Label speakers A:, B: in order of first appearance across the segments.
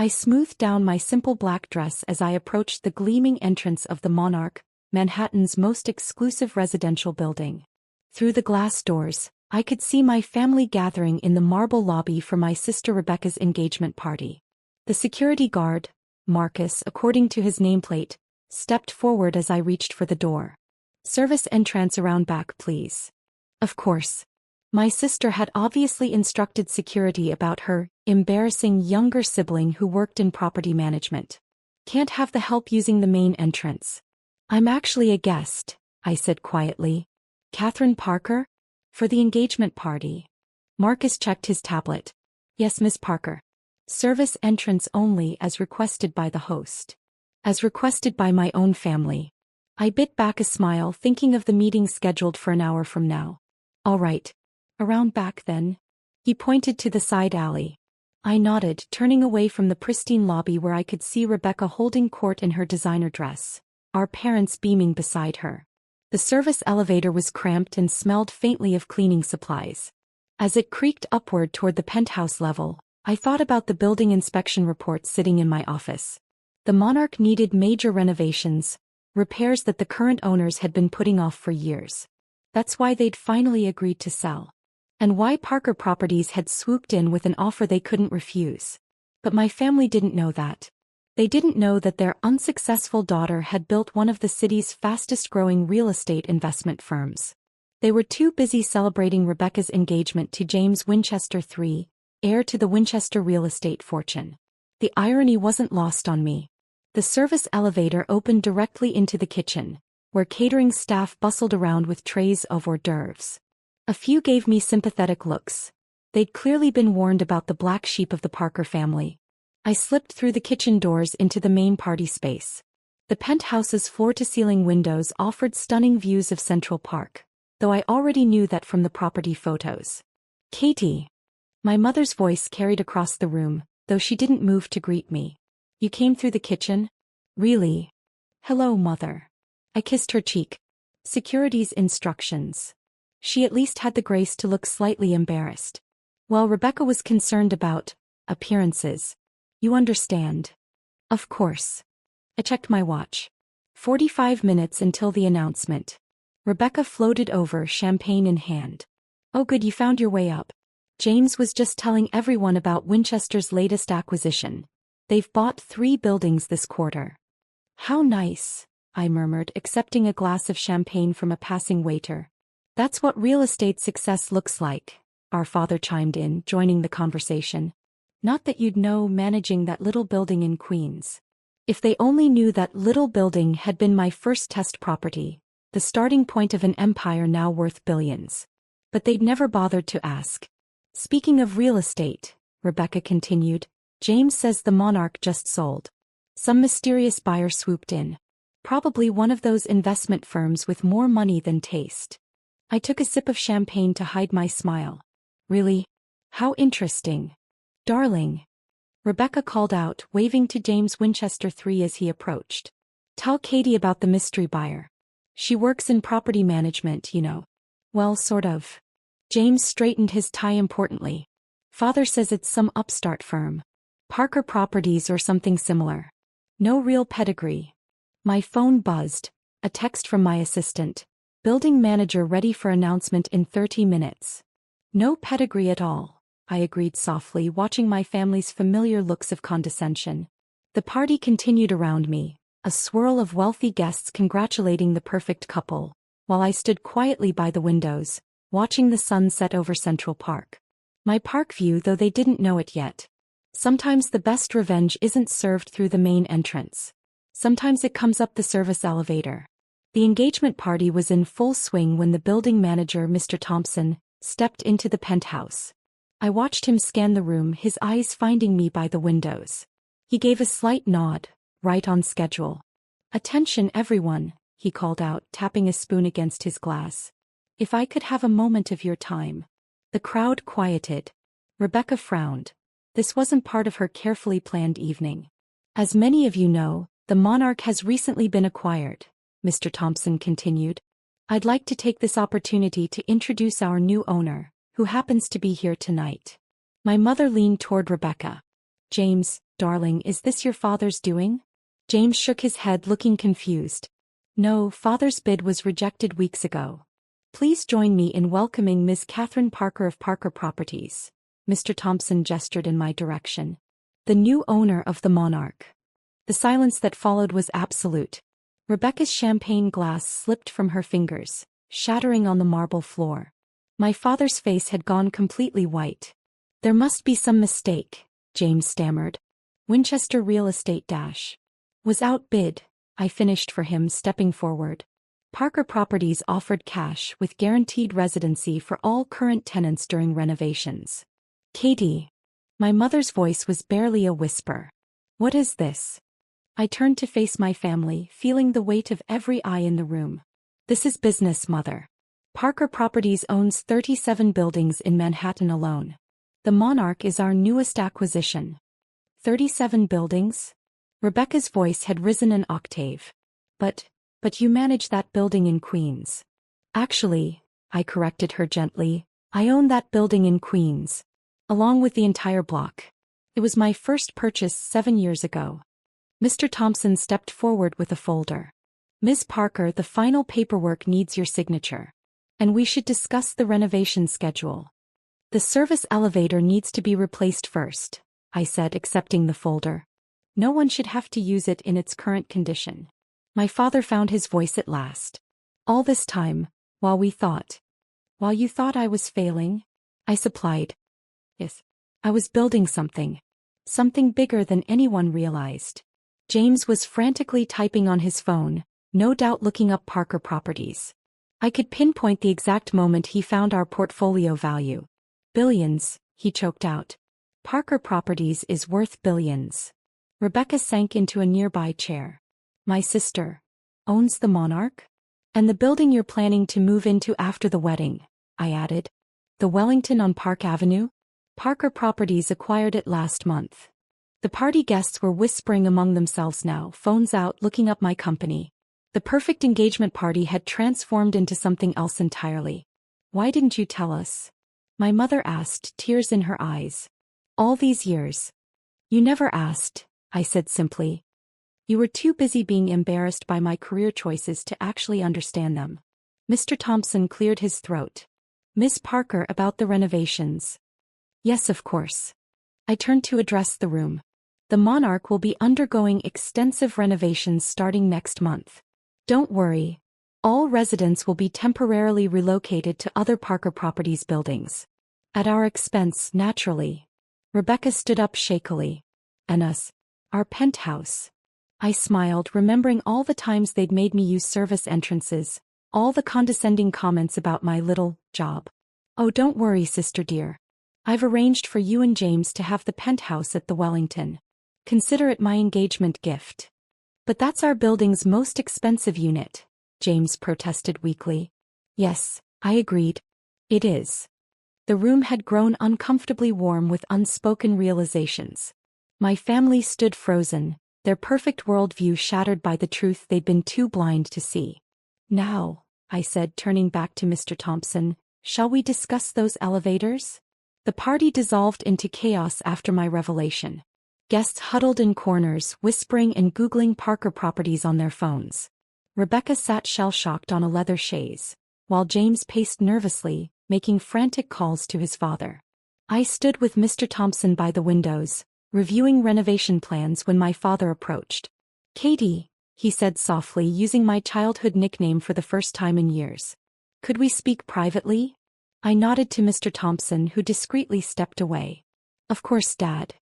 A: I smoothed down my simple black dress as I approached the gleaming entrance of the Monarch, Manhattan's most exclusive residential building. Through the glass doors, I could see my family gathering in the marble lobby for my sister Rebecca's engagement party. The security guard, Marcus according to his nameplate, stepped forward as I reached for the door. "Service entrance around back, please." Of course. My sister had obviously instructed security about her embarrassing younger sibling who worked in property management. "Can't have the help using the main entrance." "I'm actually a guest," I said quietly. "Catherine Parker? For the engagement party." Marcus checked his tablet. "Yes, Miss Parker. Service entrance only as requested by the host." As requested by my own family. I bit back a smile thinking of the meeting scheduled for an hour from now. "All right. Around back then." He pointed to the side alley. I nodded, turning away from the pristine lobby where I could see Rebecca holding court in her designer dress, our parents beaming beside her. The service elevator was cramped and smelled faintly of cleaning supplies. As it creaked upward toward the penthouse level, I thought about the building inspection report sitting in my office. The Monarch needed major renovations, repairs that the current owners had been putting off for years. That's why they'd finally agreed to sell. And why Parker Properties had swooped in with an offer they couldn't refuse. But my family didn't know that. They didn't know that their unsuccessful daughter had built one of the city's fastest-growing real estate investment firms. They were too busy celebrating Rebecca's engagement to James Winchester III, heir to the Winchester real estate fortune. The irony wasn't lost on me. The service elevator opened directly into the kitchen, where catering staff bustled around with trays of hors d'oeuvres. A few gave me sympathetic looks. They'd clearly been warned about the black sheep of the Parker family. I slipped through the kitchen doors into the main party space. The penthouse's floor-to-ceiling windows offered stunning views of Central Park, though I already knew that from the property photos. "Katie." My mother's voice carried across the room, though she didn't move to greet me. "You came through the kitchen? Really? Hello, Mother." I kissed her cheek. "Security's instructions." She at least had the grace to look slightly embarrassed. While Rebecca was concerned about appearances. "You understand." "Of course." I checked my watch. 45 minutes until the announcement. Rebecca floated over, champagne in hand. "Oh good, you found your way up. James was just telling everyone about Winchester's latest acquisition. They've bought 3 buildings this quarter." "How nice," I murmured, accepting a glass of champagne from a passing waiter. "That's what real estate success looks like," our father chimed in, joining the conversation. "Not that you'd know managing that little building in Queens. If they only knew that little building had been my first test property, the starting point of an empire now worth billions. But they'd never bothered to ask." "Speaking of real estate," Rebecca continued, "James says the Monarch just sold. Some mysterious buyer swooped in. Probably one of those investment firms with more money than taste." I took a sip of champagne to hide my smile. "Really? How interesting." "Darling," Rebecca called out, waving to James Winchester III as he approached. "Tell Katie about the mystery buyer. She works in property management, you know." "Well, sort of." James straightened his tie importantly. "Father says it's some upstart firm. Parker Properties or something similar. No real pedigree." My phone buzzed. A text from my assistant. "Building manager ready for announcement in 30 minutes. "No pedigree at all," I agreed softly, watching my family's familiar looks of condescension. The party continued around me, a swirl of wealthy guests congratulating the perfect couple, while I stood quietly by the windows, watching the sun set over Central Park. My park view, though they didn't know it yet. Sometimes the best revenge isn't served through the main entrance. Sometimes it comes up the service elevator. The engagement party was in full swing when the building manager, Mr. Thompson, stepped into the penthouse. I watched him scan the room, his eyes finding me by the windows. He gave a slight nod, right on schedule. "Attention everyone," he called out, tapping a spoon against his glass. "If I could have a moment of your time." The crowd quieted. Rebecca frowned. This wasn't part of her carefully planned evening. "As many of you know, the Monarch has recently been acquired," Mr. Thompson continued. "I'd like to take this opportunity to introduce our new owner, who happens to be here tonight." My mother leaned toward Rebecca. James, darling, is this your father's doing? James shook his head, looking confused. No, father's bid was rejected weeks ago. Please join me in welcoming Ms. Catherine Parker of Parker Properties. Mr. Thompson gestured in my direction. The new owner of the Monarch. The silence that followed was absolute. Rebecca's champagne glass slipped from her fingers, shattering on the marble floor. My father's face had gone completely white. There must be some mistake, James stammered. Winchester Real Estate was outbid, I finished for him, stepping forward. Parker Properties offered cash with guaranteed residency for all current tenants during renovations. Katie. My mother's voice was barely a whisper. What is this? I turned to face my family, feeling the weight of every eye in the room. This is business, Mother. Parker Properties owns 37 buildings in Manhattan alone. The Monarch is our newest acquisition. 37 buildings? Rebecca's voice had risen an octave. But you manage that building in Queens. Actually, I corrected her gently, I own that building in Queens. Along with the entire block. It was my first purchase 7 years ago. Mr. Thompson stepped forward with a folder. Ms. Parker, the final paperwork needs your signature. And we should discuss the renovation schedule. The service elevator needs to be replaced first, I said, accepting the folder. No one should have to use it in its current condition. My father found his voice at last. All this time, while you thought I was failing, I supplied. Yes, I was building something. Something bigger than anyone realized. James was frantically typing on his phone, no doubt looking up Parker Properties. I could pinpoint the exact moment he found our portfolio value. Billions, he choked out. Parker Properties is worth billions. Rebecca sank into a nearby chair. My sister owns the Monarch? And the building you're planning to move into after the wedding, I added. The Wellington on Park Avenue? Parker Properties acquired it last month. The party guests were whispering among themselves now, phones out, looking up my company. The perfect engagement party had transformed into something else entirely. Why didn't you tell us? My mother asked, tears in her eyes. All these years. You never asked, I said simply. You were too busy being embarrassed by my career choices to actually understand them. Mr. Thompson cleared his throat. Miss Parker, about the renovations. Yes, of course. I turned to address the room. The Monarch will be undergoing extensive renovations starting next month. Don't worry. All residents will be temporarily relocated to other Parker Properties buildings. At our expense, naturally. Rebecca stood up shakily. And us. Our penthouse. I smiled, remembering all the times they'd made me use service entrances, all the condescending comments about my little job. Oh, don't worry, sister dear. I've arranged for you and James to have the penthouse at the Wellington. Consider it my engagement gift. But that's our building's most expensive unit, James protested weakly. Yes, I agreed. It is. The room had grown uncomfortably warm with unspoken realizations. My family stood frozen, their perfect worldview shattered by the truth they'd been too blind to see. Now, I said, turning back to Mr. Thompson, shall we discuss those elevators? The party dissolved into chaos after my revelation. Guests huddled in corners, whispering and Googling Parker Properties on their phones. Rebecca sat shell-shocked on a leather chaise, while James paced nervously, making frantic calls to his father. I stood with Mr. Thompson by the windows, reviewing renovation plans when my father approached. Katie, he said softly, using my childhood nickname for the first time in years. Could we speak privately? I nodded to Mr. Thompson, who discreetly stepped away. Of course, Dad.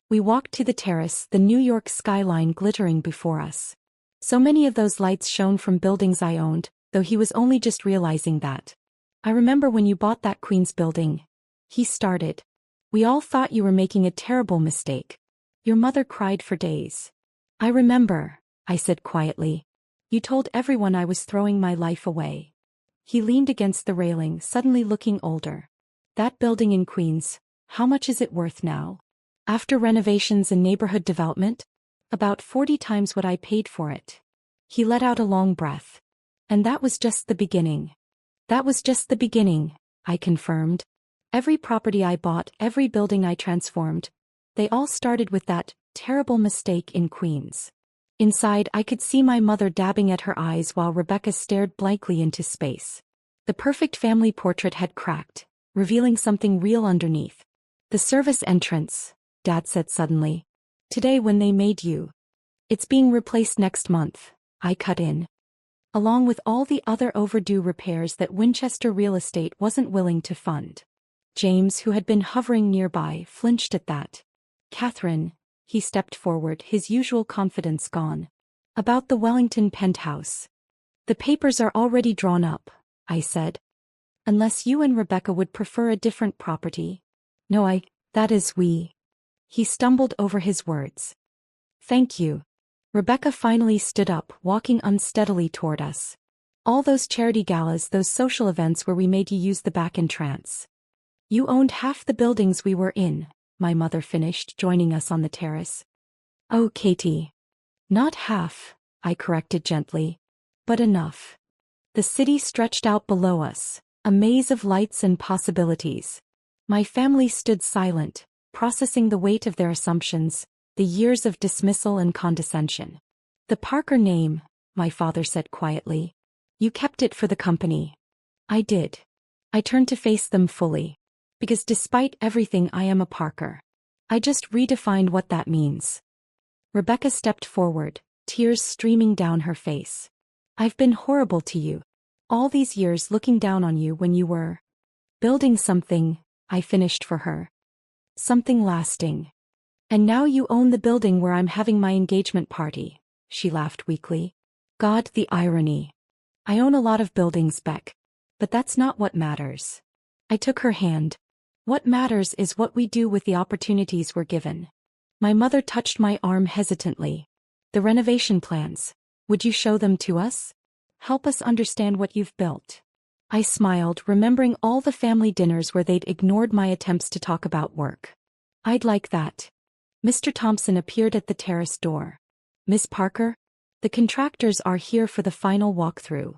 A: We walked to the terrace, the New York skyline glittering before us. So many of those lights shone from buildings I owned, though he was only just realizing that. I remember when you bought that Queens building. He started. We all thought you were making a terrible mistake. Your mother cried for days. I remember, I said quietly. You told everyone I was throwing my life away. He leaned against the railing, suddenly looking older. That building in Queens, how much is it worth now? After renovations and neighborhood development? About 40 times what I paid for it. He let out a long breath. And that was just the beginning. That was just the beginning, I confirmed. Every property I bought, every building I transformed, They all started with that terrible mistake in Queens. Inside, I could see my mother dabbing at her eyes while Rebecca stared blankly into space. The perfect family portrait had cracked, revealing something real underneath. The service entrance, Dad said suddenly. Today when they made you. It's being replaced next month, I cut in. Along with all the other overdue repairs that Winchester Real Estate wasn't willing to fund. James, who had been hovering nearby, flinched at that. Catherine, he stepped forward, his usual confidence gone. About the Wellington penthouse. The papers are already drawn up, I said. Unless you and Rebecca would prefer a different property. No, that is we. He stumbled over his words. Thank you. Rebecca finally stood up, walking unsteadily toward us. All those charity galas, those social events where we made you use the back entrance. You owned half the buildings we were in, my mother finished, joining us on the terrace. Oh, Katie. Not half, I corrected gently. But enough. The city stretched out below us, a maze of lights and possibilities. My family stood silent, processing the weight of their assumptions, the years of dismissal and condescension. The Parker name, my father said quietly. You kept it for the company. I did. I turned to face them fully. Because despite everything, I am a Parker. I just redefined what that means. Rebecca stepped forward, tears streaming down her face. I've been horrible to you. All these years looking down on you when you were building something, I finished for her. Something lasting. And now you own the building where I'm having my engagement party, she laughed weakly. God, the irony. I own a lot of buildings, Beck. But that's not what matters. I took her hand. What matters is what we do with the opportunities we're given. My mother touched my arm hesitantly. The renovation plans. Would you show them to us? Help us understand what you've built. I smiled, remembering all the family dinners where they'd ignored my attempts to talk about work. I'd like that. Mr. Thompson appeared at the terrace door. Miss Parker? The contractors are here for the final walkthrough.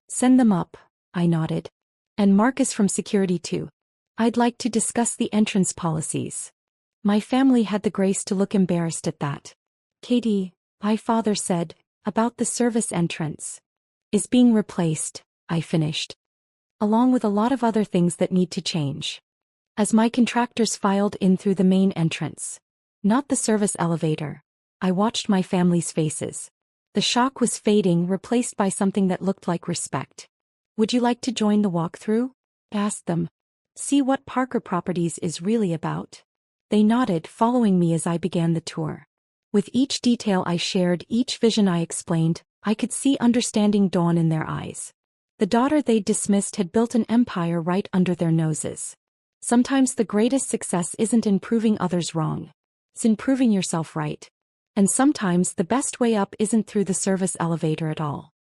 A: Send them up, I nodded. And Marcus from security too. I'd like to discuss the entrance policies. My family had the grace to look embarrassed at that. Katie, my father said, about the service entrance. Is being replaced, I finished. Along with a lot of other things that need to change. As my contractors filed in through the main entrance. Not the service elevator. I watched my family's faces. The shock was fading, replaced by something that looked like respect. Would you like to join the walkthrough? Asked them. See what Parker Properties is really about. They nodded, following me as I began the tour. With each detail I shared, each vision I explained, I could see understanding dawn in their eyes. The daughter they'd dismissed had built an empire right under their noses. Sometimes the greatest success isn't in proving others wrong. It's in proving yourself right. And sometimes the best way up isn't through the service elevator at all.